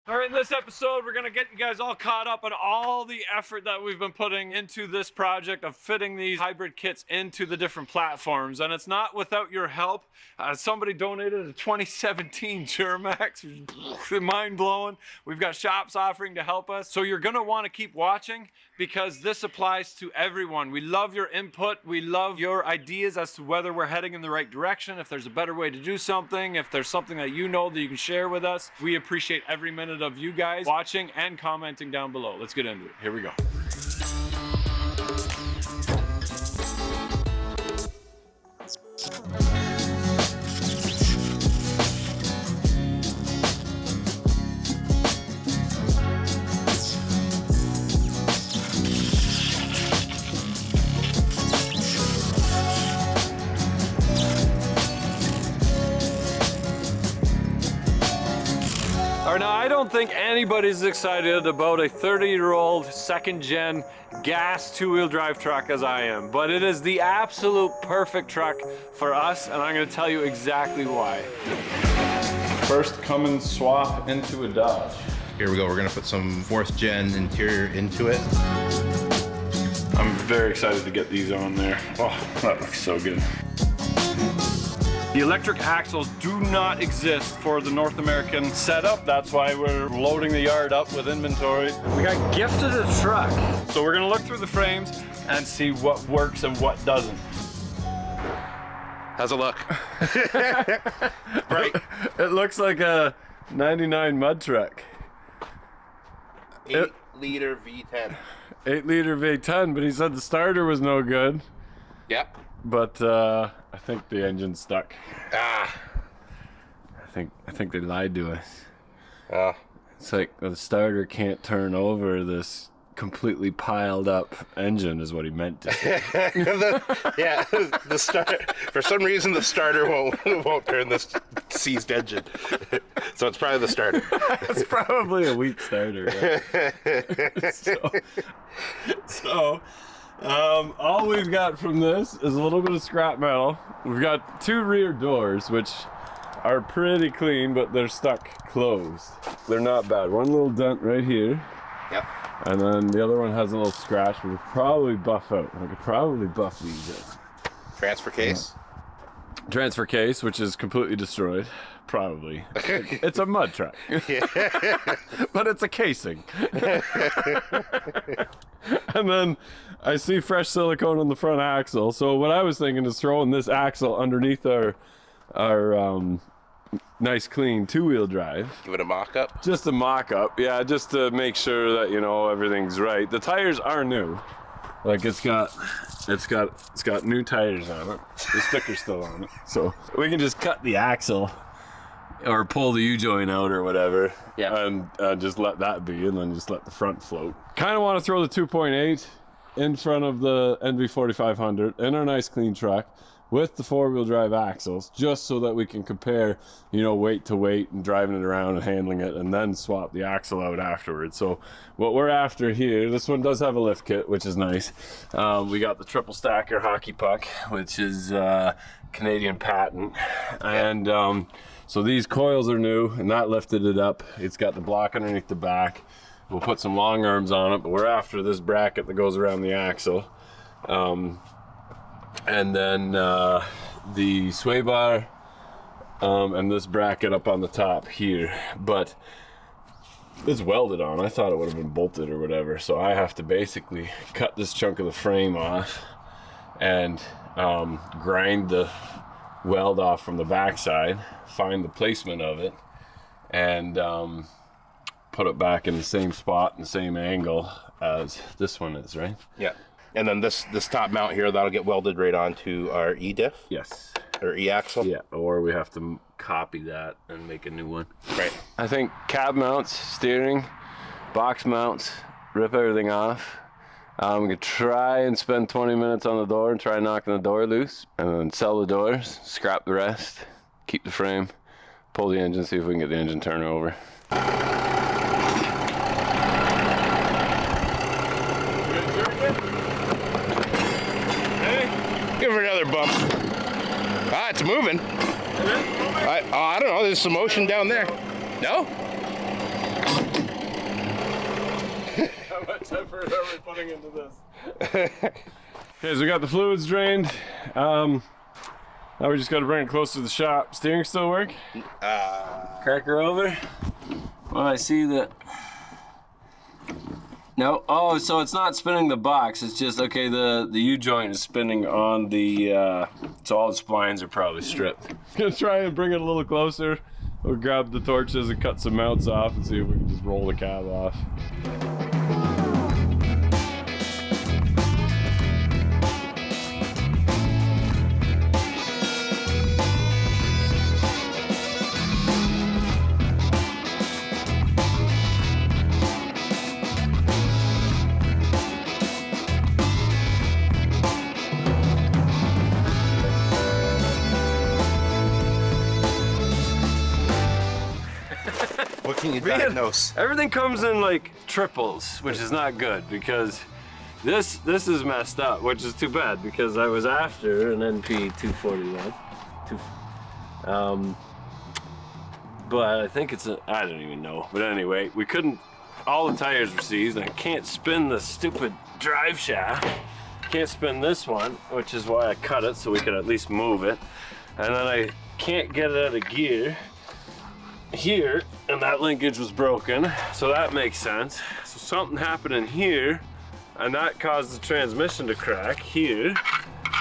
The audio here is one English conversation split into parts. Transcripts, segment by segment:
All right, in this episode, we're gonna get you guys all caught up on all the effort that we've been putting into this project of fitting these hybrid kits into the different platforms. And it's not without your help. Somebody donated a 2017 Duramax, mind blowing. We've got shops offering to help us. So you're gonna wanna keep watching because this applies to everyone. We love your input. We love your ideas as to whether we're heading in the right direction, if there's a better way to do something, if there's something that you know that you can share with us. We appreciate every minute of you guys watching and commenting down below. Let's get into it. Here we go. Now, I don't think anybody's excited about a 30-year-old second-gen gas two-wheel drive truck as I am, but it is the absolute perfect truck for us, and I'm going to tell you exactly why. First, come and swap into a Dodge. Here we go. We're going to put some 4th-gen interior into it. I'm very excited to get these on there. Oh, that looks so good. The electric axles do not exist for the North American setup. That's why we're loading the yard up with inventory. We got gifted a truck. So we're gonna look through the frames and see what works and what doesn't. How's it look? Right. It looks like a 99 mud truck. 8-liter V10. 8-liter V10, but he said the starter was no good. Yep. But I think the engine's stuck. Ah. I think they lied to us. Oh. It's like the starter can't turn over this completely piled up engine is what he meant to say. The starter. For some reason, the starter won't turn this seized engine. So it's probably the starter. It's probably a weak starter. Right? So all we've got from this is a little bit of scrap metal. We've got 2 rear doors, which are pretty clean, but they're stuck closed. They're not bad. One little dent right here. Yep. And then the other one has a little scratch, but we'll probably buff out. I could probably buff these out. Transfer case. Yeah. Transfer case, which is completely destroyed. Probably. It's a mud truck. But it's a casing. And then I see fresh silicone on the front axle. So what I was thinking is throwing this axle underneath our nice clean 2-wheel drive. Give it a mock-up. Just a mock-up, yeah, just to make sure that, you know, everything's right. The tires are new. Like it's got new tires on it. The sticker's still on it. So we can just cut the axle or pull the U-joint out or whatever. Yeah. And just let that be, and then just let the front float. Kind of want to throw the 2.8 in front of the NV4500 in our nice clean truck with the 4-wheel drive axles, just so that we can compare, you know, weight to weight and driving it around and handling it, and then swap the axle out afterwards. So what we're after here, this one does have a lift kit, which is nice. We got the triple stacker hockey puck, which is Canadian patent. And so these coils are new, and that lifted it up. It's got the block underneath the back. We'll put some long arms on it, but we're after this bracket that goes around the axle. And then the sway bar and this bracket up on the top here. But it's welded on. I thought it would have been bolted or whatever. So I have to basically cut this chunk of the frame off and grind the weld off from the backside, find the placement of it, and put it back in the same spot and the same angle as this one is, right? Yeah. And then this top mount here, that'll get welded right onto our E-diff? Yes. Or E-axle? Yeah, or we have to copy that and make a new one. Right. I think cab mounts, steering, box mounts, rip everything off. I'm gonna try and spend 20 minutes on the door and try knocking the door loose, and then sell the doors, scrap the rest, keep the frame, pull the engine, see if we can get the engine turned over. Give her another bump. Ah, it's moving. I don't know. There's some motion down there. No? How much effort are we putting into this? Okay, so we got the fluids drained. Now we just got to bring it close to the shop. Steering still work? Crack her over. Well, I see that. No. Oh, so it's not spinning the box. It's just okay. The U-joint is spinning on the. So all the splines are probably stripped. Gonna try and bring it a little closer. We'll grab the torches and cut some mounts off and see if we can just roll the cab off. What can you diagnose? Everything comes in like triples, which is not good because this is messed up, which is too bad because I was after an NP 241. But I think it's I don't even know. But anyway, we couldn't, all the tires were seized and I can't spin the stupid drive shaft. Can't spin this one, which is why I cut it so we could at least move it. And then I can't get it out of gear here, and that linkage was broken, so that makes sense. So something happened in here and that caused the transmission to crack here.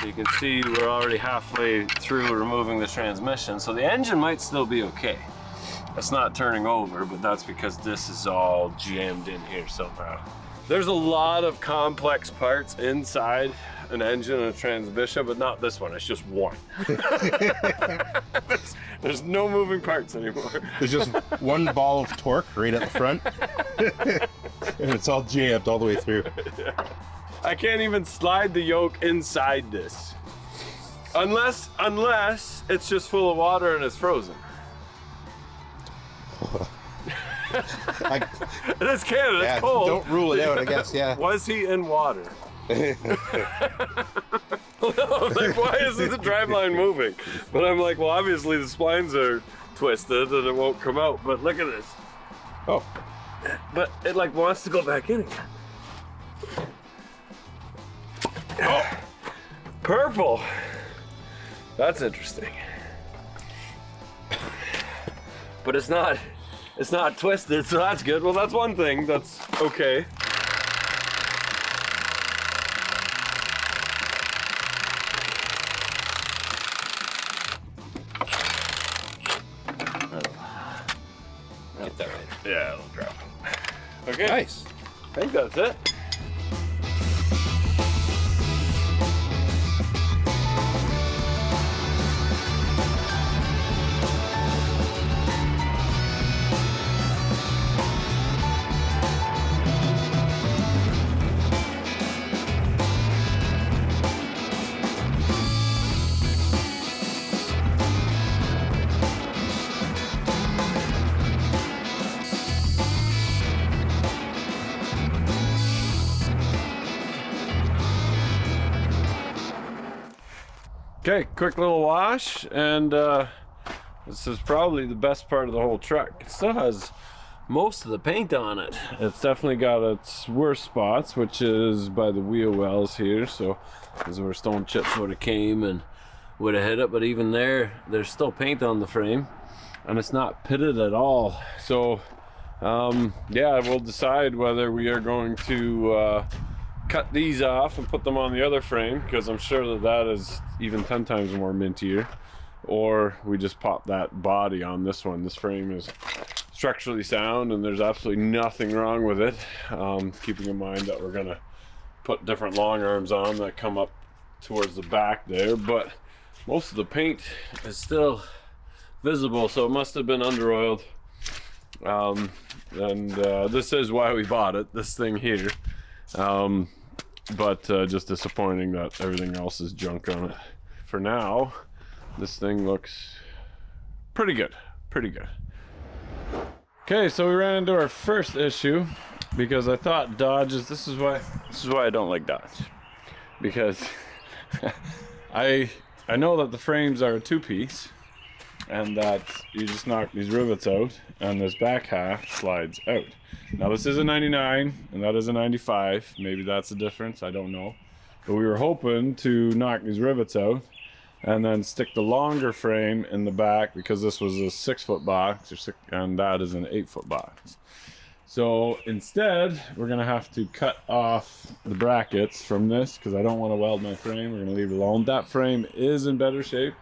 So you can see we're already halfway through removing the transmission, so the engine might still be okay. It's not turning over, but that's because this is all jammed in here somehow. There's a lot of complex parts inside an engine and a transmission, but not this one. It's just one. There's no moving parts anymore. There's just one ball of torque right at the front. And it's all jammed all the way through. Yeah. I can't even slide the yoke inside this. Unless it's just full of water and it's frozen. It's Canada, it's cold. Don't rule it out, I guess, yeah. Was he in water? Like, why isn't the driveline moving? But I'm like, well, obviously the splines are twisted and it won't come out. But look at this. Oh. But it like wants to go back in again. Oh. Purple. That's interesting. But it's not twisted, so that's good. Well, that's one thing that's okay. Get that right. Yeah, it'll drop. Okay. Nice. I think that's it. Okay, quick little wash, and this is probably the best part of the whole truck. It still has most of the paint on it. It's definitely got its worst spots, which is by the wheel wells here. So this is where stone chips would have came and would have hit it, but even there's still paint on the frame, and it's not pitted at all. So yeah, we'll decide whether we are going to cut these off and put them on the other frame, because I'm sure that is even 10 times more mintier, or we just pop that body on this one. This frame is structurally sound and there's absolutely nothing wrong with it, keeping in mind that we're gonna put different long arms on that come up towards the back there, but most of the paint is still visible, so it must have been under oiled. This is why we bought it, this thing here. But just disappointing that everything else is junk on it. For now, this thing looks pretty good, Okay, so we ran into our first issue because I thought Dodge's, this is why I don't like Dodge, because I know that the frames are a two-piece, and that you just knock these rivets out and this back half slides out. Now this is a 99 and that is a 95. Maybe that's the difference, I don't know. But we were hoping to knock these rivets out and then stick the longer frame in the back, because this was a 6-foot box and that is an 8-foot box. So instead, we're gonna have to cut off the brackets from this because I don't want to weld my frame. We're gonna leave it alone. That frame is in better shape,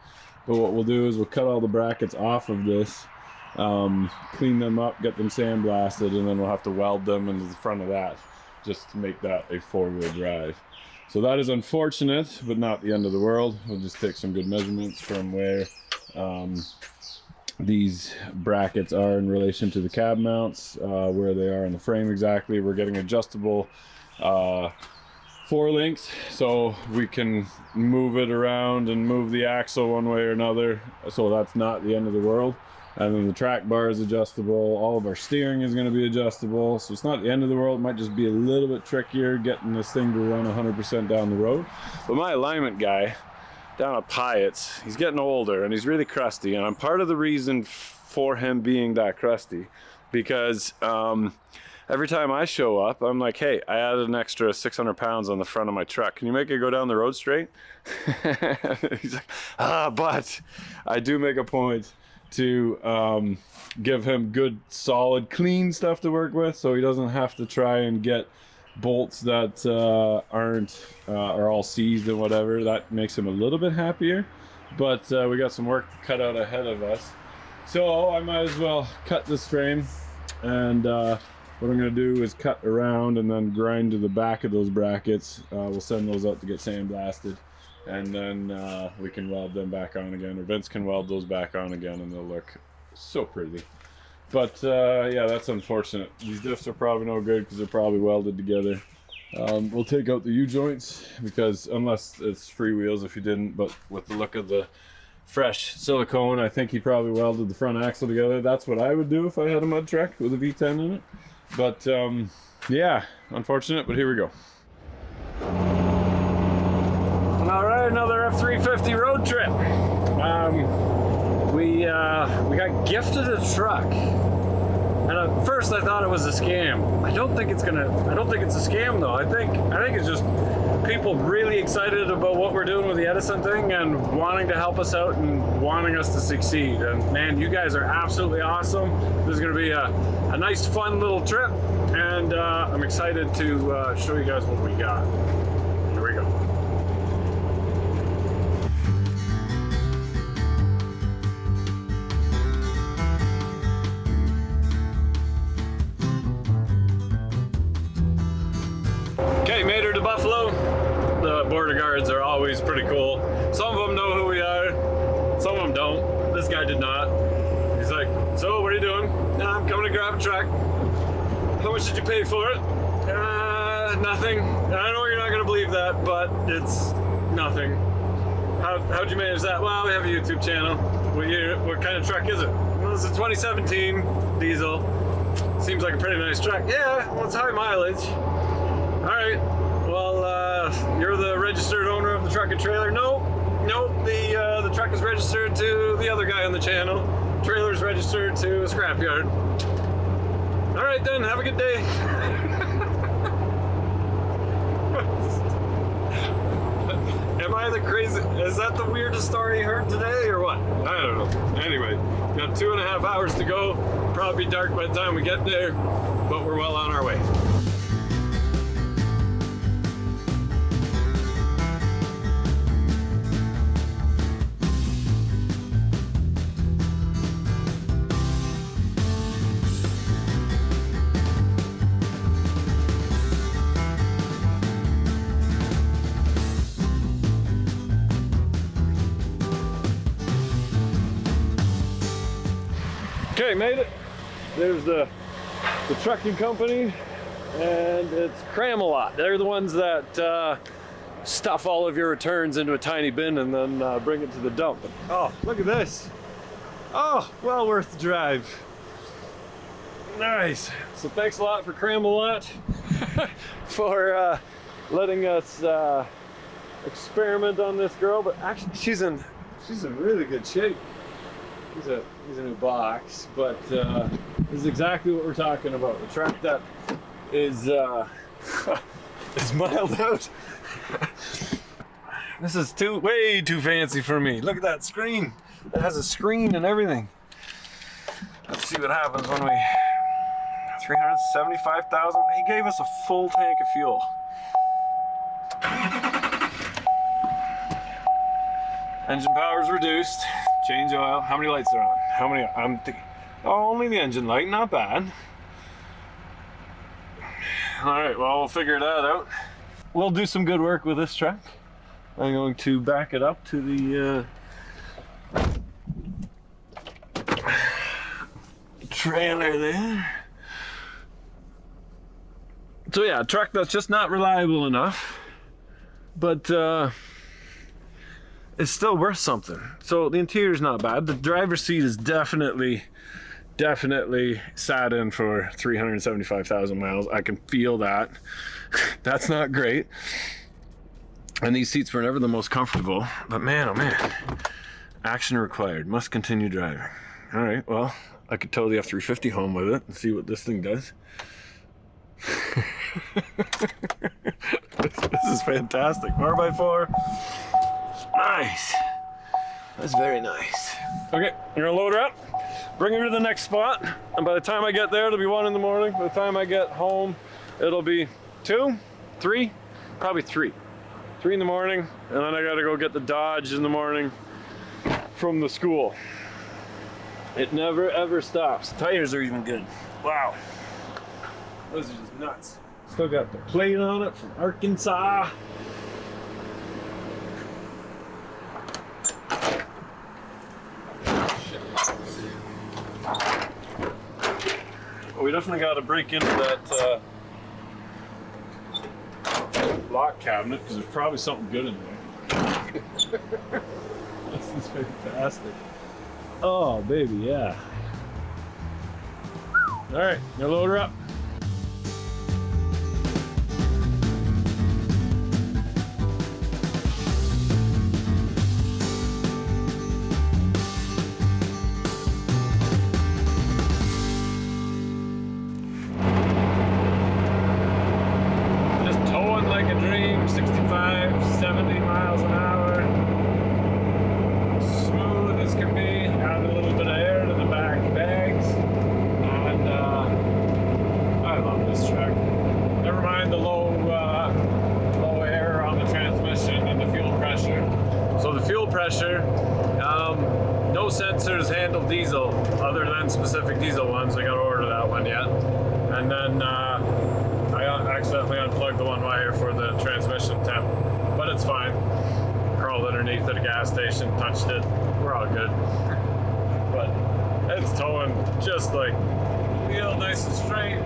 but what we'll do is we'll cut all the brackets off of this, clean them up, get them sandblasted, and then we'll have to weld them into the front of that just to make that a 4-wheel drive. So that is unfortunate, but not the end of the world. We'll just take some good measurements from where these brackets are in relation to the cab mounts, where they are in the frame exactly. We're getting adjustable 4 links, so we can move it around and move the axle one way or another. So that's not the end of the world. And then the track bar is adjustable. All of our steering is going to be adjustable. So it's not the end of the world. It might just be a little bit trickier getting this thing to run 100% down the road. But my alignment guy down at Pyatt's, he's getting older and he's really crusty. And I'm part of the reason for him being that crusty, because every time I show up, I'm like, hey, I added an extra 600 pounds on the front of my truck. Can you make it go down the road straight? He's like, but I do make a point to give him good, solid, clean stuff to work with, so he doesn't have to try and get bolts that are all seized and whatever. That makes him a little bit happier, but we got some work cut out ahead of us. So I might as well cut this frame, and what I'm going to do is cut around and then grind to the back of those brackets. We'll send those out to get sandblasted, and then we can weld them back on again, or Vince can weld those back on again, and they'll look so pretty. But yeah, that's unfortunate. These diffs are probably no good because they're probably welded together. We'll take out the U-joints, because unless it's freewheels if you didn't, but with the look of the fresh silicone, I think he probably welded the front axle together. That's what I would do if I had a mud truck with a V10 in it. But yeah, unfortunate, but here we go. All right, another F350 road trip. We got gifted a truck, and at first I thought it was a scam. I don't think it's a scam though. I think it's just people really excited about what we're doing with the Edison thing and wanting to help us out and wanting us to succeed. And man, you guys are absolutely awesome. This is going to be a nice, fun little trip, and I'm excited to show you guys what we got. Here we go. Okay, made her to Buffalo. The border guards are always pretty cool. Some of them know who we are, some of them don't. This guy did not. He's like, so what are you doing? I'm coming to grab a truck. How much did you pay for it? Nothing. I know you're not gonna believe that, but it's nothing. How'd you manage that? Well, we have a YouTube channel. What kind of truck is it? Well, it's a 2017 diesel. Seems like a pretty nice truck. Yeah, well, it's high mileage. All right, well, you're the registered owner of the truck and trailer? Nope, the truck is registered to the other guy on the channel. Trailer's registered to a scrapyard. All right then, have a good day. Am I the crazy, is that the weirdest story you heard today or what? I don't know. Anyway, got 2.5 hours to go. Probably dark by the time we get there, but we're well on our way. Okay, made it. There's the trucking company, and it's Cram-A-Lot. They're the ones that stuff all of your returns into a tiny bin and then bring it to the dump. Oh, look at this. Oh, well worth the drive. Nice. So thanks a lot for Cram-A-Lot for letting us experiment on this girl. But actually, she's in really good shape. He's a new box, but this is exactly what we're talking about. The truck that is is mild out. This is way too fancy for me. Look at that screen. It has a screen and everything. Let's see what happens when we 375,000. He gave us a full tank of fuel. Engine power is reduced. Change oil. How many lights are on? How many? Oh, only the engine light. Not bad. All right. Well, we'll figure that out. We'll do some good work with this truck. I'm going to back it up to the trailer there. So yeah, a truck that's just not reliable enough, but it's still worth something. So the interior's not bad. The driver's seat is definitely sat in for 375,000 miles. I can feel that. That's not great. And these seats were never the most comfortable, but man, oh man. Action required, must continue driving. All right, well, I could tow the F350 home with it and see what this thing does. This is fantastic. 4x4. Nice. That's very nice. Okay, you're gonna load her up, bring her to the next spot, and by the time I get there, it'll be 1 in the morning. By the time I get home, it'll be 2, 3, probably 3. 3 in the morning, and then I gotta go get the Dodge in the morning from the school. It never ever stops. Tires are even good. Wow. Those are just nuts. Still got the plate on it from Arkansas. We definitely got to break into that lock cabinet because there's probably something good in there. This is fantastic. Oh, baby, yeah. All right, gonna load her up. Just towing like a dream, 65, 70 miles an hour. Smooth as can be. Add a little bit of air to the back bags. And I love this truck. Never mind the low air on the transmission and the fuel pressure. So the fuel pressure, no sensors handle diesel other than specific diesel ones. I got to order that one yet. And then I accidentally unplugged the one wire for the transmission temp, but it's fine. Crawled underneath at a gas station, touched it. We're all good. But it's towing just like wheel nice and straight.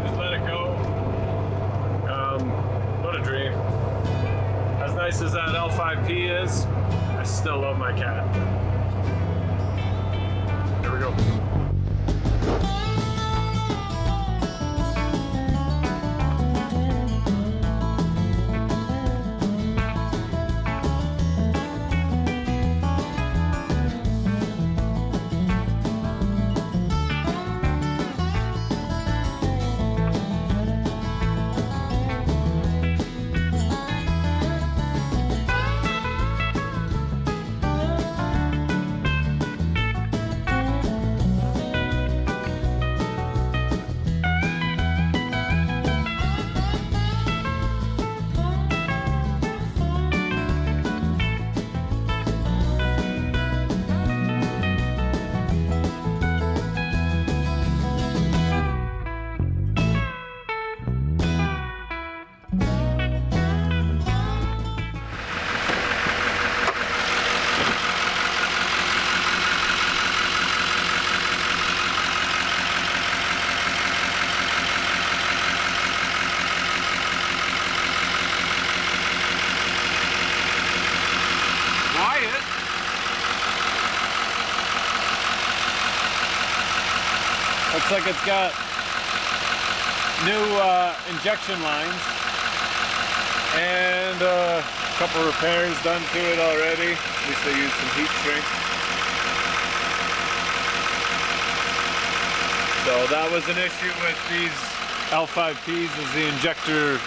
Just let it go. What a dream. As nice as that L5P is, I still love my cat. Here we go. Looks like it's got new injection lines and a couple repairs done to it already. At least they used some heat shrink. So that was an issue with these L5Ps, is the injector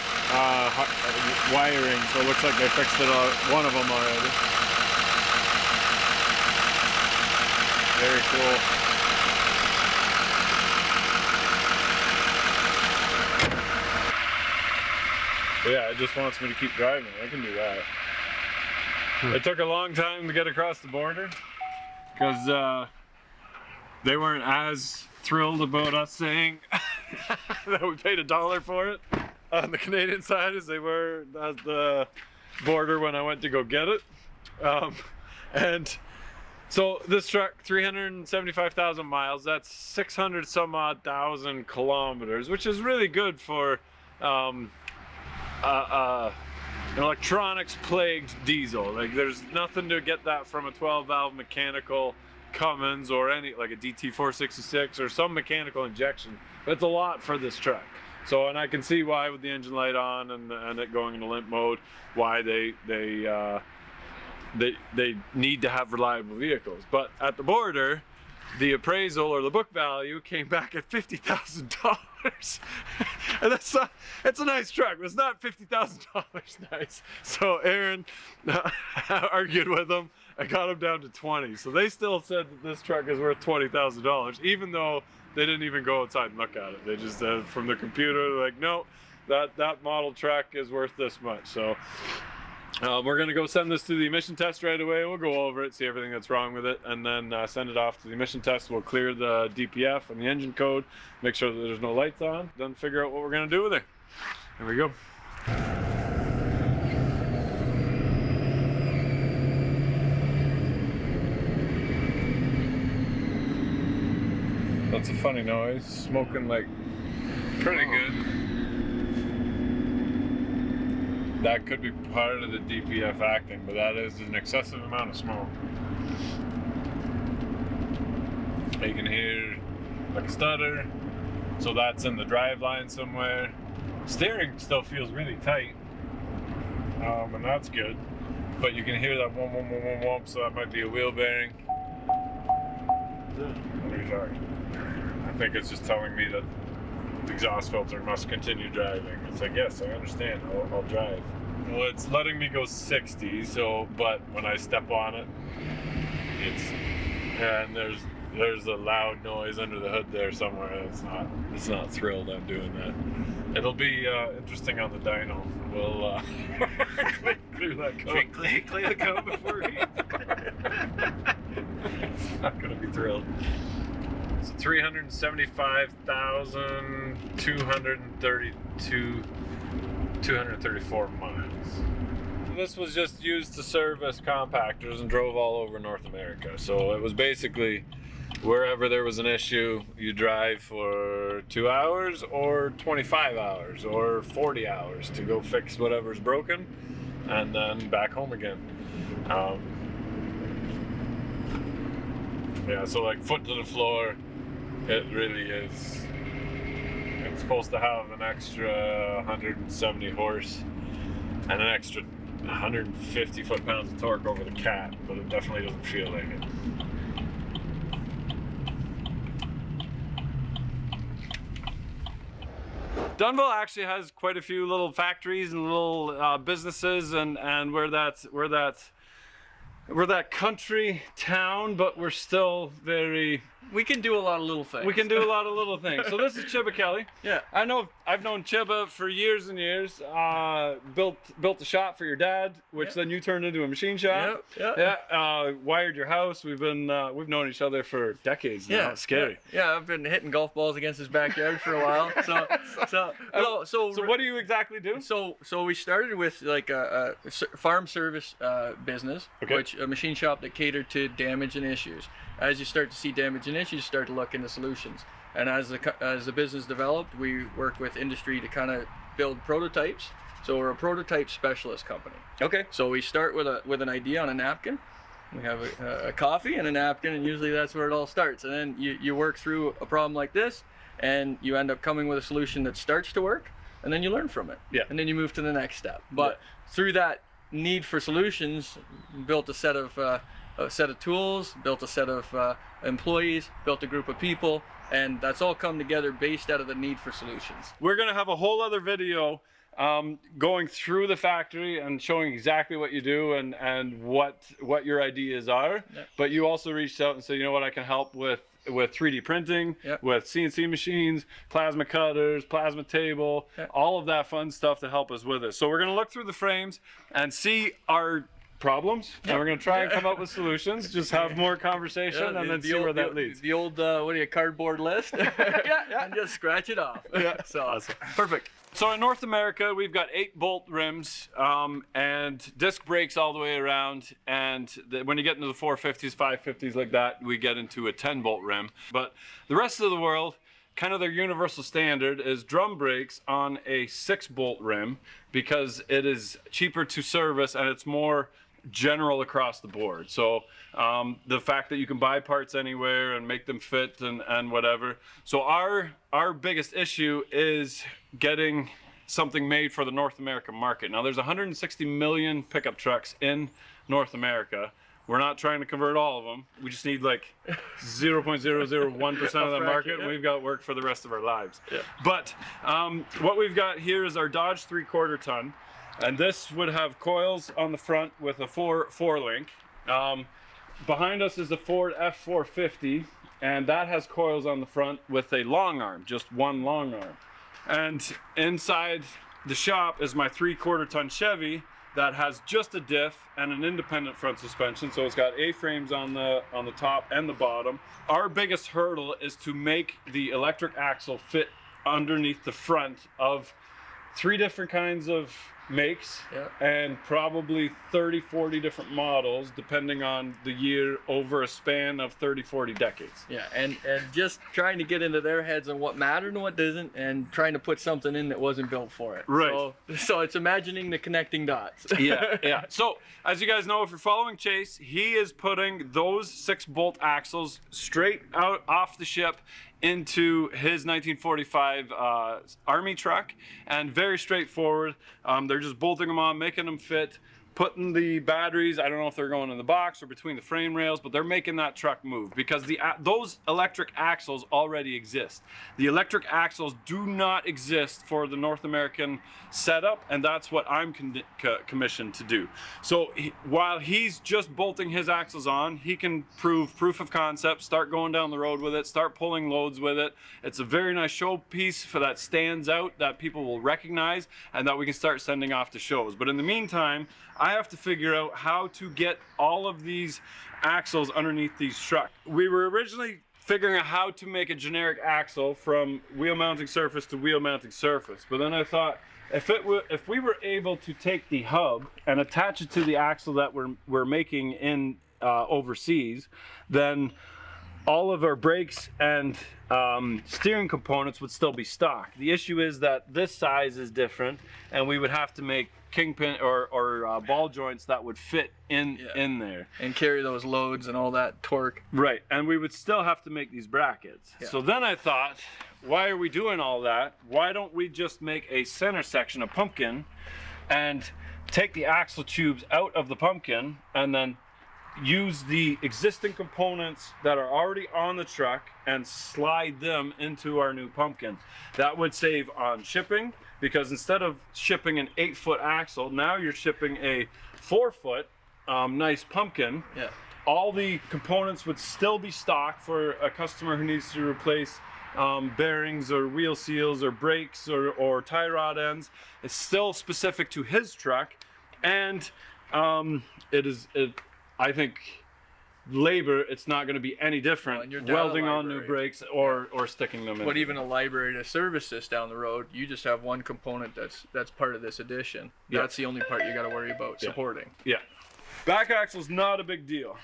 wiring. So it looks like they fixed it one of them already. Very cool. But yeah, it just wants me to keep driving. I can do that. It took a long time to get across the border because they weren't as thrilled about us saying that we paid $1 for it on the Canadian side as they were at the border when I went to go get it. And so this truck, 375,000 miles, that's 600 some odd thousand kilometers, which is really good for an electronics plagued diesel. Like there's nothing to get that from a 12 valve mechanical Cummins or any, like a DT466 or some mechanical injection. But it's a lot for this truck. So, and I can see why with the engine light on and it going into limp mode, why they need to have reliable vehicles. But at the border, the appraisal or the book value came back at $50,000. And that's not, it's a nice truck, but it's not $50,000 nice. So Aaron argued with them. I got them down to 20. So they still said that this truck is worth $20,000, even though they didn't even go outside and look at it. They just said from the computer, like, no, that model truck is worth this much. So we're gonna go send this to the emission test right away. We'll go over it, see everything that's wrong with it, and then send it off to the emission test. We'll clear the DPF and the engine code, make sure that there's no lights on, then figure out what we're gonna do with it. Here we go. That's a funny noise, smoking like pretty good. That could be part of the DPF acting, but that is an excessive amount of smoke. You can hear like a stutter, so that's in the drive line somewhere. Steering still feels really tight, and that's good, but you can hear that whomp, whomp, whomp, whomp, whomp, so that might be a wheel bearing. I think it's just telling me that the exhaust filter must continue driving. It's like, yes, I understand, I'll drive. Well, it's letting me go 60, so, but when I step on it, and there's a loud noise under the hood there somewhere. It's not thrilled I'm doing that. It'll be interesting on the dyno. We'll clear that code. Clear the code before we... It's not gonna be thrilled. It's 234 miles. This was just used to service compactors and drove all over North America. So it was basically wherever there was an issue, you drive for 2 hours or 25 hours or 40 hours to go fix whatever's broken and then back home again. Yeah, so like foot to the floor, it really is. It's supposed to have an extra 170 horse and an extra 150 foot-pounds of torque over the cat, but it definitely doesn't feel like it. Dunnville actually has quite a few little factories and little businesses, and we're that country town, but we're still very... We can do a lot of little things. We can do a lot of little things. So this is Chibba Kelly. Yeah. I've known Chibba for years and years. Built a shop for your dad, which then you turned into a machine shop. Yeah. Wired your house. We've known each other for decades now. It's scary. Yeah, I've been hitting golf balls against his backyard for a while. So what do you exactly do? So we started with like a farm service business, which a machine shop that catered to damage and issues. As you start to see damage and issues, you start to look into solutions. And as the business developed, we work with industry to kind of build prototypes. So we're a prototype specialist company. Okay. So we start with an idea on a napkin. We have a coffee and a napkin, and usually that's where it all starts. And then you work through a problem like this, and you end up coming with a solution that starts to work, and then you learn from it. Yeah. And then you move to the next step. But through that need for solutions, built a set of tools, built a set of employees, built a group of people, And that's all come together based out of the need for solutions. We're gonna have a whole other video going through the factory and showing exactly what you do and what your ideas are. Yep. But you also reached out and said, you know what, I can help with 3D printing, Yep. with CNC machines, plasma cutters, plasma table, Yep. all of that fun stuff to help us with it. So we're gonna look through the frames and see our problems, and we're gonna try and come up with solutions. Just have more conversation, and then see where that leads. The old cardboard list. Yeah. And just scratch it off. Yeah. So Awesome. perfect. So in North America, we've got 8-bolt rims and disc brakes all the way around. And when you get into the 450s, 550s like that, we get into a 10-bolt rim. But the rest of the world, kind of their universal standard is drum brakes on a 6-bolt rim because it is cheaper to service and it's more general across the board. So the fact that you can buy parts anywhere and make them fit and whatever. So our biggest issue is getting something made for the North American market. Now there's 160 million pickup trucks in North America. We're not trying to convert all of them. We just need like 0.001% of the market, and we've got work for the rest of our lives. Yeah. But what we've got here is our Dodge 3/4 ton. And this would have coils on the front with a four link. Behind us is a Ford F450, and that has coils on the front with a long arm, just one long arm. And inside the shop is my 3/4 ton Chevy that has just a diff and an independent front suspension. So it's got A-frames on the top and the bottom. Our biggest hurdle is to make the electric axle fit underneath the front of 3 different kinds of makes, Yeah. and probably 30-40 different models depending on the year over a span of 30-40 decades. Yeah, and just trying to get into their heads on what mattered and what doesn't, and trying to put something in that wasn't built for it. Right. So it's imagining the connecting dots. Yeah. So as you guys know, if you're following Chase, he is putting those 6-bolt axles straight out off the ship into his 1945 Army truck, and very straightforward. They're just bolting them on, making them fit, putting the batteries, I don't know if they're going in the box or between the frame rails, but they're making that truck move because those electric axles already exist. The electric axles do not exist for the North American setup, and that's what I'm commissioned to do. So while he's just bolting his axles on, he can proof of concept, start going down the road with it, start pulling loads with it. It's a very nice showpiece for that stands out, that people will recognize, and that we can start sending off to shows. But in the meantime, I have to figure out how to get all of these axles underneath these trucks. We were originally figuring out how to make a generic axle from wheel mounting surface to wheel mounting surface. But then I thought, if we were able to take the hub and attach it to the axle that we're making in overseas, then all of our brakes and steering components would still be stock. The issue is that this size is different, and we would have to make kingpin or ball joints that would fit in there And carry those loads and all that torque. Right, and we would still have to make these brackets. Yeah. So then I thought, why are we doing all that? Why don't we just make a center section of pumpkin and take the axle tubes out of the pumpkin and then use the existing components that are already on the truck and slide them into our new pumpkin. That would save on shipping, because instead of shipping an 8-foot axle, now you're shipping a 4-foot nice pumpkin. Yeah. All the components would still be stock for a customer who needs to replace bearings or wheel seals or brakes or tie rod ends. It's still specific to his truck, and I think labor, it's not going to be any different and your data welding on new library. brakes or sticking them in. But even a library to service this down the road, you just have one component that's part of this addition. Yeah. That's the only part you got to worry about supporting. Yeah. Back axle's not a big deal.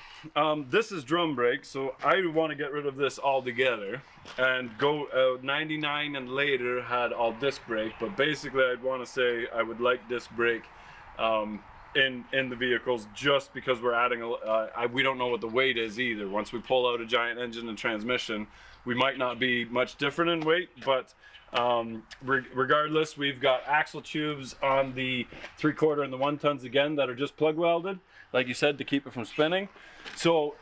This is drum brake, so I want to get rid of this altogether and go 99 and later had all disc brake, but basically I'd want to say I would like disc brake in the vehicles, just because we're adding we don't know what the weight is either. Once we pull out a giant engine and transmission, we might not be much different in weight, but regardless, we've got axle tubes on the 3/4 and the 1 tons again that are just plug welded, like you said, to keep it from spinning. So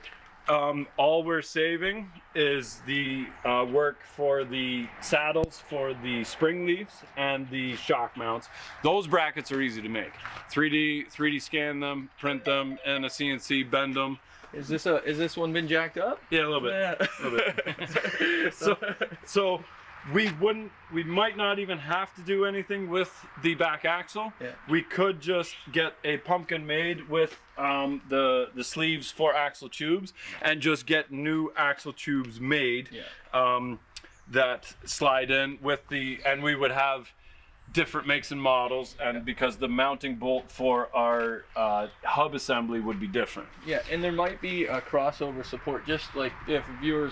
All we're saving is the work for the saddles, for the spring leaves, and the shock mounts. Those brackets are easy to make. 3D scan them, print them in a CNC, bend them. Is this one been jacked up? Yeah, a little bit. Yeah. A little bit. So we might not even have to do anything with the back axle. Yeah. We could just get a pumpkin made with the sleeves for axle tubes, and just get new axle tubes made that slide in with and we would have different makes and models, and because the mounting bolt for our hub assembly would be different. Yeah, and there might be a crossover support, just like if viewers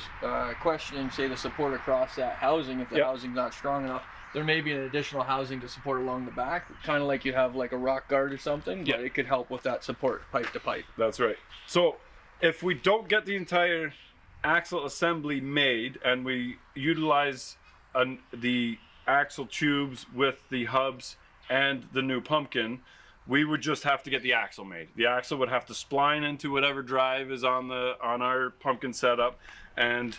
questioning, say, the support across that housing, if the housing's not strong enough, there may be an additional housing to support along the back, kind of like you have like a rock guard or something, but it could help with that support pipe to pipe. That's right. So if we don't get the entire axle assembly made, and we utilize the axle tubes with the hubs and the new pumpkin, we would just have to get the axle made. The axle would have to spline into whatever drive is on our pumpkin setup, and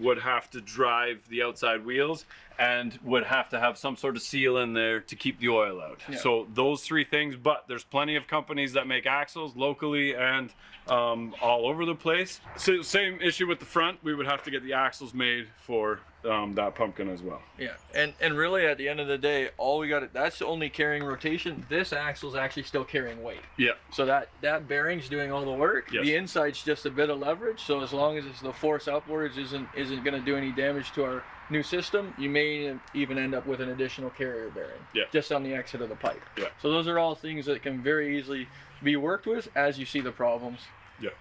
would have to drive the outside wheels, and would have to have some sort of seal in there to keep the oil out. Yeah. So those three things, but there's plenty of companies that make axles locally and all over the place. So same issue with the front, we would have to get the axles made for that pumpkin as well. Yeah, and really at the end of the day, all we got, that's only carrying rotation. This axle's actually still carrying weight. Yeah. So that bearing's doing all the work. Yes. The inside's just a bit of leverage. So as long as it's the force upwards isn't going to do any damage to our new system, you may even end up with an additional carrier bearing. Yeah. Just on the exit of the pipe. Yeah. So those are all things that can very easily be worked with as you see the problems. Yeah.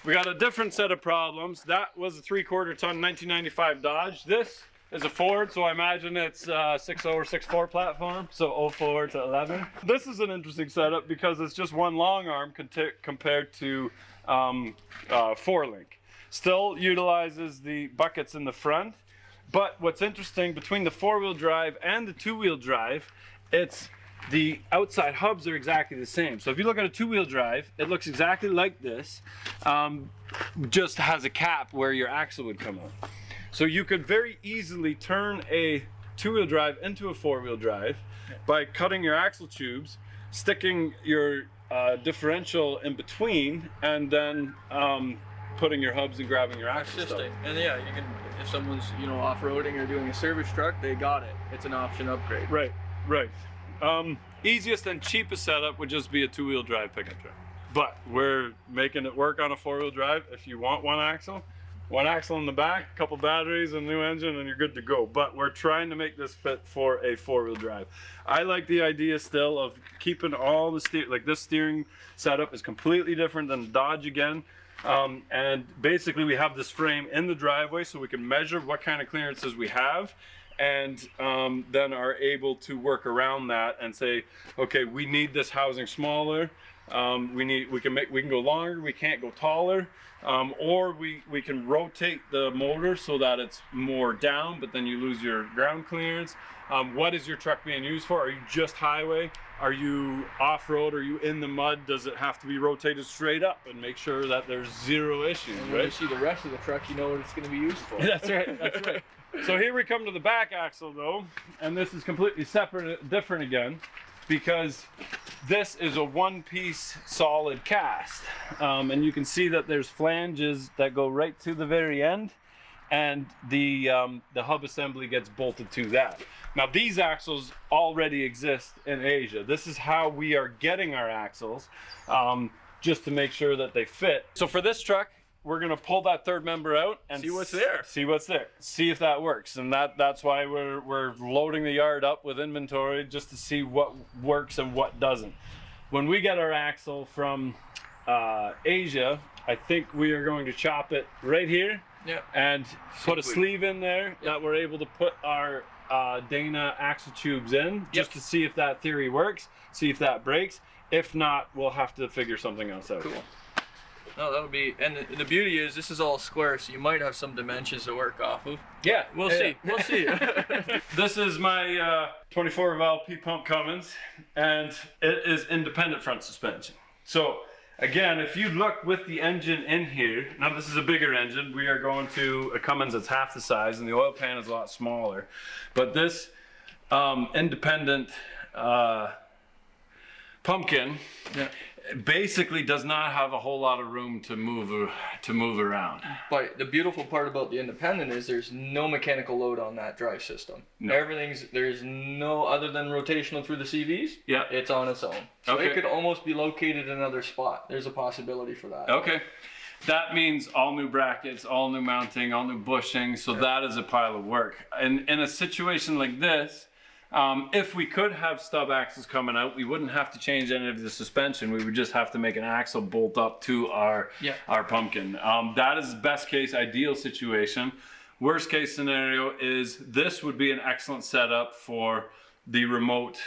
We got a different set of problems. That was a 3/4 ton 1995 Dodge. This is a Ford, so I imagine it's 6.0 or 6.4 platform, so 04 to 11. This is an interesting setup because it's just one long arm compared to 4-link. Still utilizes the buckets in the front, but what's interesting, between the 4-wheel drive and the 2-wheel drive, the outside hubs are exactly the same. So if you look at a 2-wheel drive, it looks exactly like this, just has a cap where your axle would come out. So you could very easily turn a 2-wheel drive into a 4-wheel drive by cutting your axle tubes, sticking your differential in between, and then putting your hubs and grabbing your axle stuff. And yeah, you can, if someone's off-roading or doing a service truck, they got it. It's an option upgrade. Right. Easiest and cheapest setup would just be a 2-wheel drive pickup truck. But we're making it work on a 4-wheel drive. If you want one axle in the back, a couple batteries, and a new engine, and you're good to go. But we're trying to make this fit for a 4-wheel drive. I like the idea still of keeping all the this steering setup is completely different than the Dodge again. And basically we have this frame in the driveway so we can measure what kind of clearances we have, and then are able to work around that and say, okay, we need this housing smaller, we can go longer, we can't go taller, or we can rotate the motor so that it's more down, but then you lose your ground clearance. What is your truck being used for? Are you just highway? Are you off-road? Are you in the mud? Does it have to be rotated straight up, and make sure that there's zero issues, and when you see the rest of the truck, you know what it's going to be used for. That's right. So here we come to the back axle though, and this is completely separate, different again, because this is a one-piece solid cast. And you can see that there's flanges that go right to the very end, and the hub assembly gets bolted to that. Now these axles already exist in Asia. This is how we are getting our axles, just to make sure that they fit. So for this truck, we're gonna pull that third member out and see what's there. See if that works, and that's why we're loading the yard up with inventory, just to see what works and what doesn't. When we get our axle from Asia, I think we are going to chop it right here, and put a sleeve in there that we're able to put our Dana axle tubes in, just to see if that theory works, see if that breaks. If not, we'll have to figure something else out. Cool. No, that'll be, and the beauty is this is all square, so you might have some dimensions to work off of. Yeah, we'll see. This is my 24 valve P pump Cummins, and it is independent front suspension. So again, if you look with the engine in here, now this is a bigger engine. We are going to a Cummins that's half the size, and the oil pan is a lot smaller. But this independent pumpkin basically does not have a whole lot of room to move around. But the beautiful part about the independent is there's no mechanical load on that drive system. No. There's no other than rotational through the CVs. Yeah. It's on its own. So Okay. it could almost be located in another spot. There's a possibility for that. Okay. That means all new brackets, all new mounting, all new bushing. So that is a pile of work. And in a situation like this, if we could have stub axles coming out, we wouldn't have to change any of the suspension. We would just have to make an axle bolt up to our pumpkin. That is best case, ideal situation. Worst case scenario is this would be an excellent setup for the remote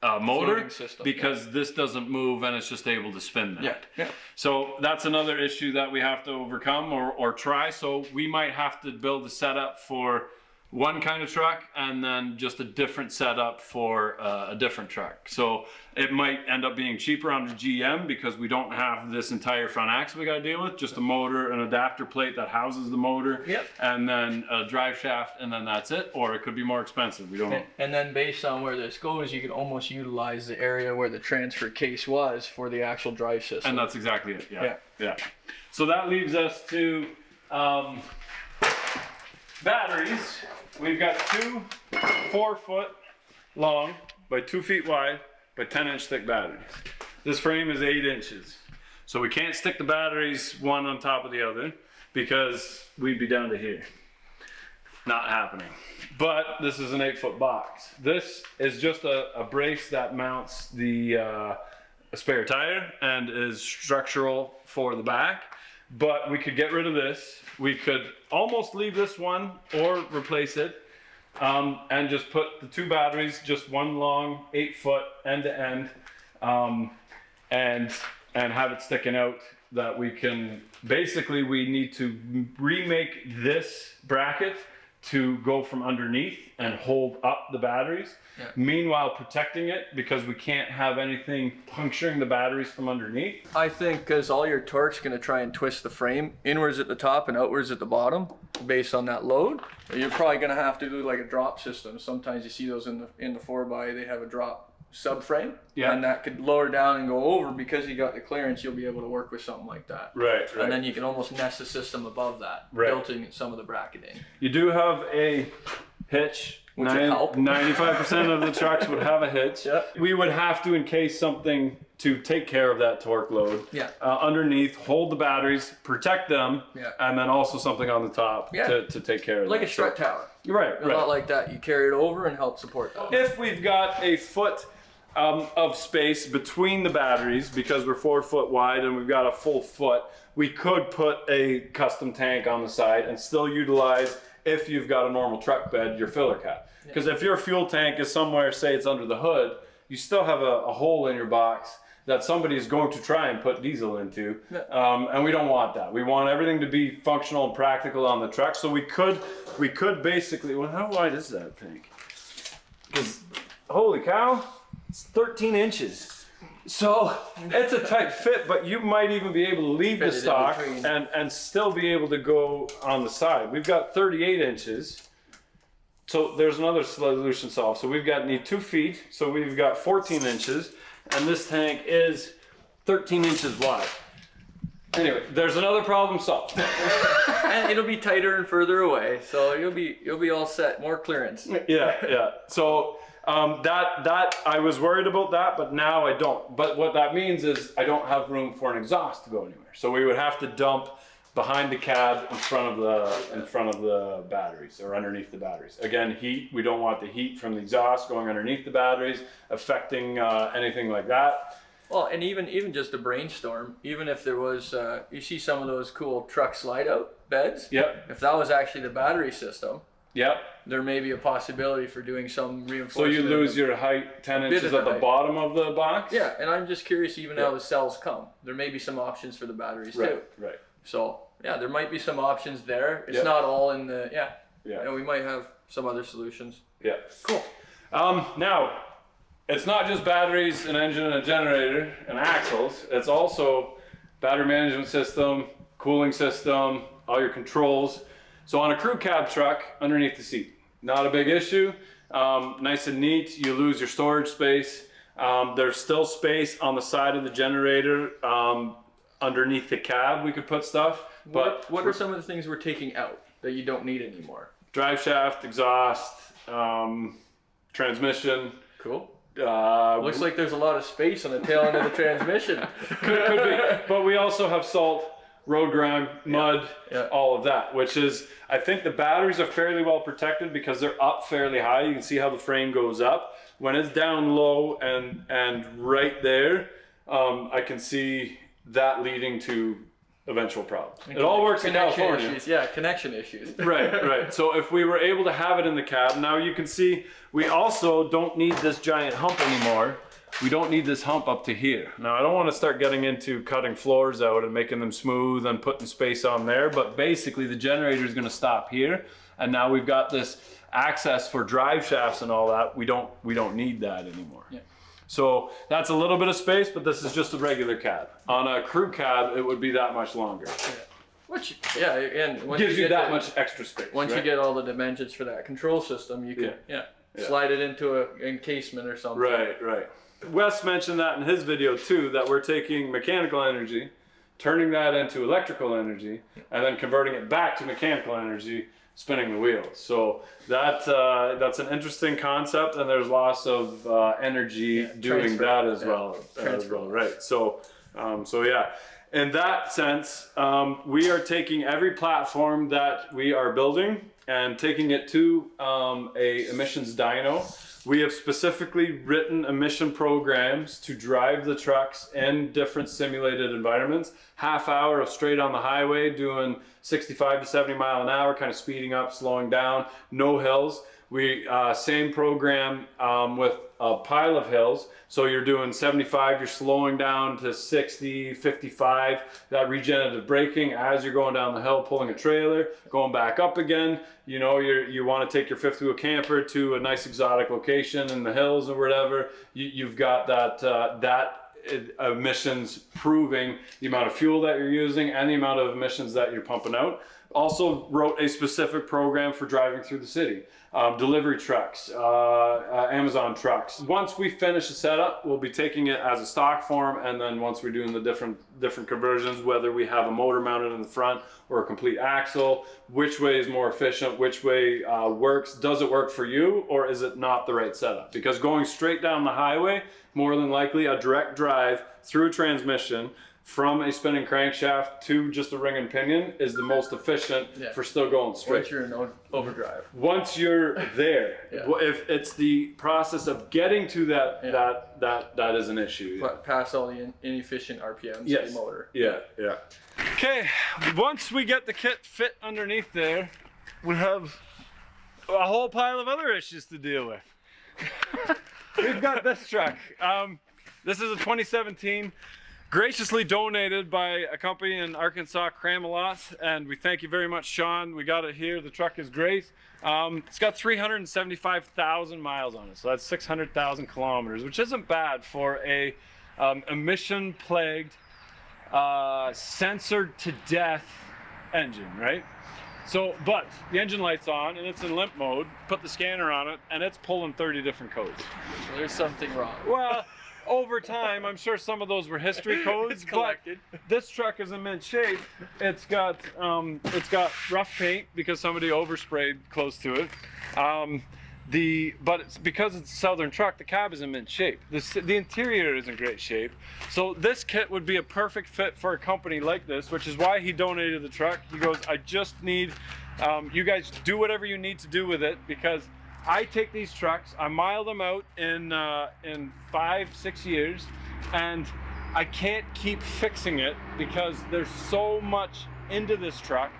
motor system, because this doesn't move and it's just able to spin that. Yeah. So that's another issue that we have to overcome or try. So we might have to build a setup for one kind of truck and then just a different setup for a different truck. So it might end up being cheaper on the GM because we don't have this entire front axle we got to deal with, just a motor, an adapter plate that houses the motor, and then a drive shaft, and then that's it. Or it could be more expensive. We don't know. And then based on where this goes, you can almost utilize the area where the transfer case was for the actual drive system. And that's exactly it. Yeah. So that leaves us to batteries. We've got two 4-foot long by 2 feet wide by 10-inch thick batteries. This frame is 8 inches. So we can't stick the batteries one on top of the other because we'd be down to here. Not happening. But this is an 8-foot box. This is just a brace that mounts the spare tire and is structural for the back. But we could get rid of this. We could almost leave this one or replace it and just put the two batteries, just one long 8-foot end to end, and have it sticking out that we can, basically we need to remake this bracket to go from underneath and hold up the batteries. Meanwhile protecting it because we can't have anything puncturing the batteries from underneath. I think because all your torque's going to try and twist the frame inwards at the top and outwards at the bottom based on that load. You're probably going to have to do like a drop system. Sometimes you see those in the 4x, they have a drop subframe, and that could lower down and go over. Because you got the clearance, you'll be able to work with something like that. Right. And then you can almost nest a system above that, built in some of the bracketing. You do have a hitch. 95% of the trucks would have a hitch. We would have to encase something to take care of that torque load. Underneath, hold the batteries, protect them, and then also something on the top to take care of like that. A strut tower. Right. A lot like that. You carry it over and help support that. If we've got a foot of space between the batteries, because we're 4 foot wide and we've got a full foot, we could put a custom tank on the side and still utilize, if you've got a normal truck bed, your filler cap. Because if your fuel tank is somewhere, say it's under the hood, you still have a hole in your box that somebody is going to try and put diesel into, and we don't want that. We want everything to be functional and practical on the truck. So we could basically, well, how wide is that tank? Because holy cow, it's 13 inches. So it's a tight fit, but you might even be able to leave the stock and still be able to go on the side. We've got 38 inches. So there's another solution solved. So need 2 feet. So we've got 14 inches, and this tank is 13 inches wide. Anyway, there's another problem solved. And it'll be tighter and further away, so you'll be all set. More clearance. Yeah. So that I was worried about that, but now I don't. But what that means is I don't have room for an exhaust to go anywhere. So we would have to dump behind the cab in front of the batteries or underneath the batteries. Again, heat. We don't want the heat from the exhaust going underneath the batteries affecting anything like that. Well, and even just a brainstorm, even if there was, you see some of those cool truck slide out beds. If that was actually the battery system. There may be a possibility for doing some reinforcement. So you lose your height 10 inches at the bottom of the box? Yeah, and I'm just curious even how the cells come. There may be some options for the batteries too. Right. So yeah, there might be some options there. It's not all in the You know, we might have some other solutions. Cool. Now, it's not just batteries, an engine, and a generator, and axles. It's also battery management system, cooling system, all your controls. So on a crew cab truck, underneath the seat, not a big issue. Nice and neat. You lose your storage space. There's still space on the side of the generator. Underneath the cab, we could put stuff. But what are some of the things we're taking out that you don't need anymore? Drive shaft, exhaust, transmission. Cool. Looks like there's a lot of space on the tail end of the transmission. could be. But we also have salt, road grime, mud, all of that, which is, I think the batteries are fairly well protected because they're up fairly high. You can see how the frame goes up. When it's down low and right there, I can see that leading to eventual problems. It all works in California. Issues. Yeah, connection issues. Right. So if we were able to have it in the cab, now you can see we also don't need this giant hump anymore. We don't need this hump up to here. Now I don't want to start getting into cutting floors out and making them smooth and putting space on there, but basically the generator is going to stop here, and now we've got this access for drive shafts and all that. We don't need that anymore. Yeah. So that's a little bit of space, but this is just a regular cab. On a crew cab, it would be that much longer. Yeah. Which, and once gives you that much extra space. Once you get all the dimensions for that control system, you can slide it into an encasement or something. Right. Wes mentioned that in his video too, that we're taking mechanical energy, turning that into electrical energy, and then converting it back to mechanical energy, spinning the wheels. So that's an interesting concept, and there's lots of energy doing that as well. Right. So yeah. In that sense, we are taking every platform that we are building and taking it to a emissions dyno. We have specifically written emission programs to drive the trucks in different simulated environments. Half hour of straight on the highway doing 65 to 70 mile an hour, kind of speeding up, slowing down, no hills. We same program with a pile of hills. So you're doing 75, you're slowing down to 60, 55, that regenerative braking as you're going down the hill, pulling a trailer, going back up again. You know, you want to take your fifth wheel camper to a nice exotic location in the hills or whatever. You've got that emissions proving the amount of fuel that you're using and the amount of emissions that you're pumping out. Also wrote a specific program for driving through the city. Delivery trucks, Amazon trucks. Once we finish the setup, we'll be taking it as a stock form, and then once we're doing the different conversions, whether we have a motor mounted in the front or a complete axle, which way is more efficient, which way works, does it work for you, or is it not the right setup? Because going straight down the highway, more than likely a direct drive through a transmission from a spinning crankshaft to just a ring and pinion is the most efficient for still going straight. Once you're in overdrive. Once you're there, if it's the process of getting to that is an issue. Pass all the inefficient RPMs of the motor. Yeah. Okay, once we get the kit fit underneath there, we have a whole pile of other issues to deal with. We've got this truck. This is a 2017. Graciously donated by a company in Arkansas, Cramalot, and we thank you very much, Sean. We got it here. The truck is great. It's got 375,000 miles on it, so that's 600,000 kilometers, which isn't bad for a emission-plagued, censored to death engine, right? So, but the engine light's on and it's in limp mode. Put the scanner on it, and it's pulling 30 different codes. So there's something wrong. Well. Over time, I'm sure some of those were history codes, but this truck is in mint shape. It's got rough paint because somebody oversprayed close to it. But it's because it's a Southern truck, the cab is in mint shape. The interior is in great shape. So this kit would be a perfect fit for a company like this, which is why he donated the truck. He goes, I just need, you guys do whatever you need to do with it, because I take these trucks, I mile them out in 5-6 years, and I can't keep fixing it because there's so much into this truck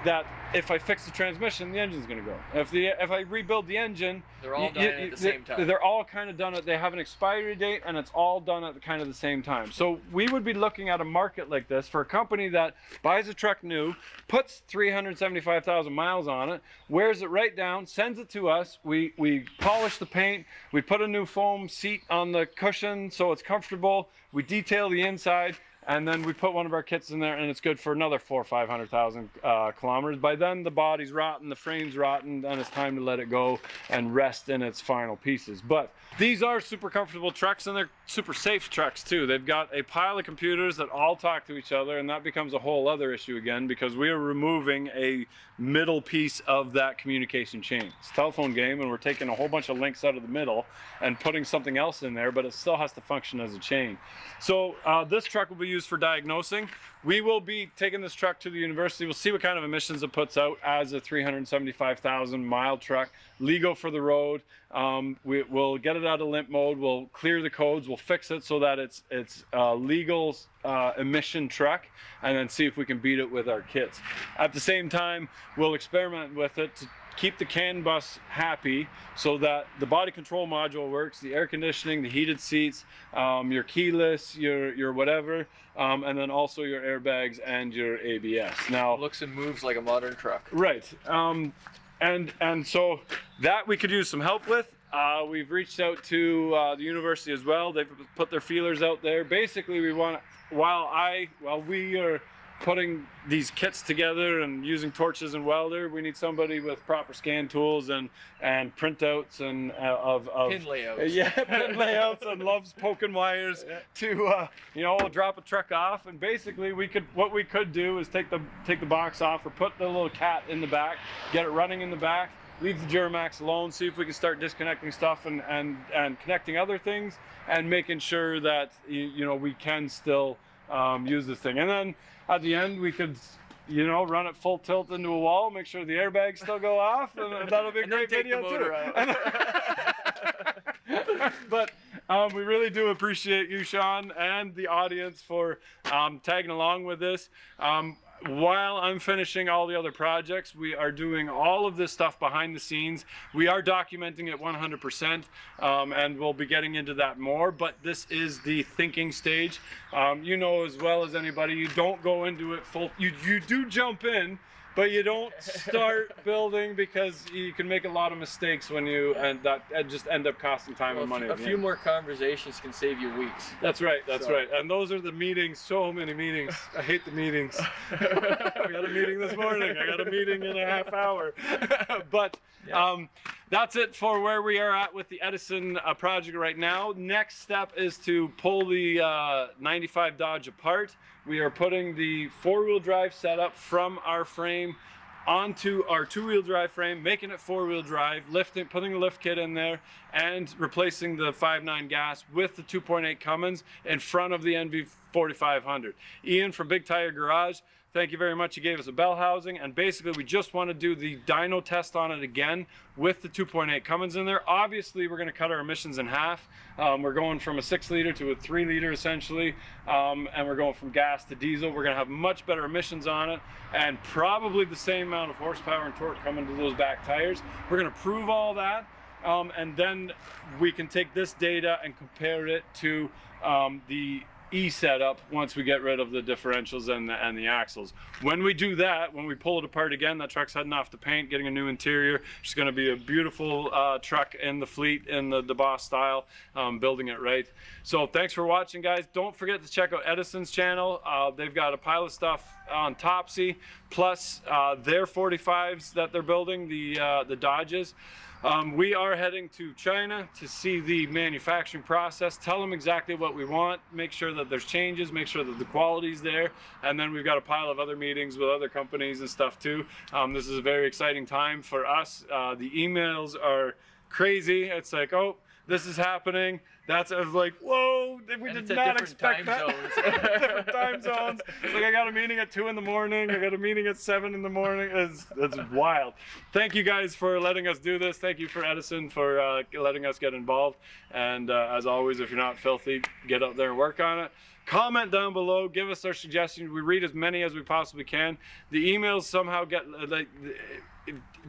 that if I fix the transmission, the engine's going to go. If I rebuild the engine, They're all done at the same time. They're all kind of done. They have an expiry date, and it's all done at kind of the same time. So we would be looking at a market like this for a company that buys a truck new, puts 375,000 miles on it, wears it right down, sends it to us. We polish the paint. We put a new foam seat on the cushion so it's comfortable. We detail the inside. And then we put one of our kits in there, and it's good for another 400,000 or 500,000 kilometers. By then, the body's rotten, the frame's rotten, and it's time to let it go and rest in its final pieces. But these are super comfortable trucks, and they're super safe trucks too. They've got a pile of computers that all talk to each other, and that becomes a whole other issue again, because we are removing a middle piece of that communication chain. It's a telephone game, and we're taking a whole bunch of links out of the middle and putting something else in there, but it still has to function as a chain. So this truck will be used for diagnosing. We will be taking this truck to the university. We'll see what kind of emissions it puts out as a 375,000 mile truck, legal for the road. We'll get it out of limp mode. We'll clear the codes. We'll fix it so that it's a legal emission truck, and then see if we can beat it with our kits. At the same time, we'll experiment with it to keep the CAN bus happy so that the body control module works, the air conditioning, the heated seats, your keyless, your whatever, and then also your airbags and your ABS. Now, Looks and moves like a modern truck. right, and so that we could use some help with. We've reached out to the university as well. They've put their feelers out there. Basically, we want, while we are putting these kits together and using torches and welder, we need somebody with proper scan tools and printouts and of Pin layouts. Yeah, pin layouts, and loves poking wires to drop a truck off. And basically, what we could do is take the box off, or put the little cat in the back, get it running in the back, leave the Duramax alone, see if we can start disconnecting stuff and connecting other things, and making sure that we can still use this thing. And then at the end, we could run it full tilt into a wall, make sure the airbags still go off, and that'll be a great video too. But we really do appreciate you, Sean, and the audience for tagging along with this. While I'm finishing all the other projects, we are doing all of this stuff behind the scenes. We are documenting it 100%, and we'll be getting into that more, but this is the thinking stage. You know as well as anybody, you don't go into it full, you do jump in, but you don't start building, because you can make a lot of mistakes when you just end up costing time and money. A few more conversations can save you weeks. That's right. And those are the meetings. So many meetings. I hate the meetings. I got a meeting this morning. I got a meeting in a half hour. But that's it for where we are at with the Edison project right now. Next step is to pull the 95 Dodge apart. We are putting the four-wheel drive setup from our frame onto our two-wheel drive frame, making it four-wheel drive, putting a lift kit in there, and replacing the 5.9 gas with the 2.8 Cummins in front of the NV4500. Ian from Big Tire Garage, thank you very much. You gave us a bell housing, and basically we just want to do the dyno test on it again with the 2.8 Cummins in there. Obviously, we're going to cut our emissions in half. We're going from a 6-liter to a 3-liter essentially, and we're going from gas to diesel. We're going to have much better emissions on it, and probably the same amount of horsepower and torque coming to those back tires. We're going to prove all that, and then we can take this data and compare it to the setup once we get rid of the differentials and the axles. When we do that, when we pull it apart again, that truck's heading off to paint, getting a new interior. It's going to be a beautiful truck in the fleet in the Boss style, building it right. So thanks for watching, guys. Don't forget to check out Edison's channel. They've got a pile of stuff on Topsy, plus their 45s that they're building, the Dodges. We are heading to China to see the manufacturing process, tell them exactly what we want, make sure that there's changes, make sure that the quality's there, and then we've got a pile of other meetings with other companies and stuff too. This is a very exciting time for us. The emails are crazy. It's like, oh, this is happening. I was like, whoa, we And did it's at not different expect time that. zones. Different time zones. It's like I got a meeting at 2 in the morning. I got a meeting at 7 in the morning. It's wild. Thank you guys for letting us do this. Thank you for Edison for letting us get involved. And as always, if you're not filthy, get out there and work on it. Comment down below, give us our suggestions. We read as many as we possibly can. The emails somehow get like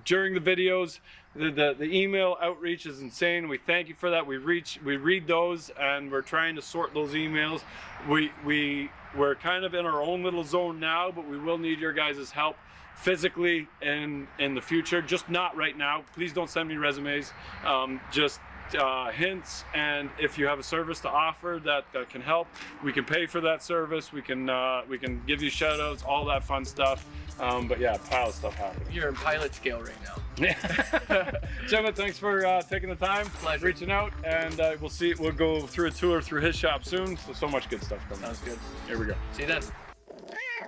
during the videos, the email outreach is insane. We thank you for that. We read those, and we're trying to sort those emails. We're kind of in our own little zone now, but we will need your guys' help physically in the future, just not right now. Please don't send me resumes, just hints, and if you have a service to offer that can help, we can pay for that service. We can give you shout outs, all that fun stuff. But yeah, pile of stuff happening. You're in pilot scale right now. Gemma, thanks for taking the time, Pleasure. reaching out, and we'll go through a tour through his shop soon. So much good stuff coming. Sounds good. Here we go. See you then.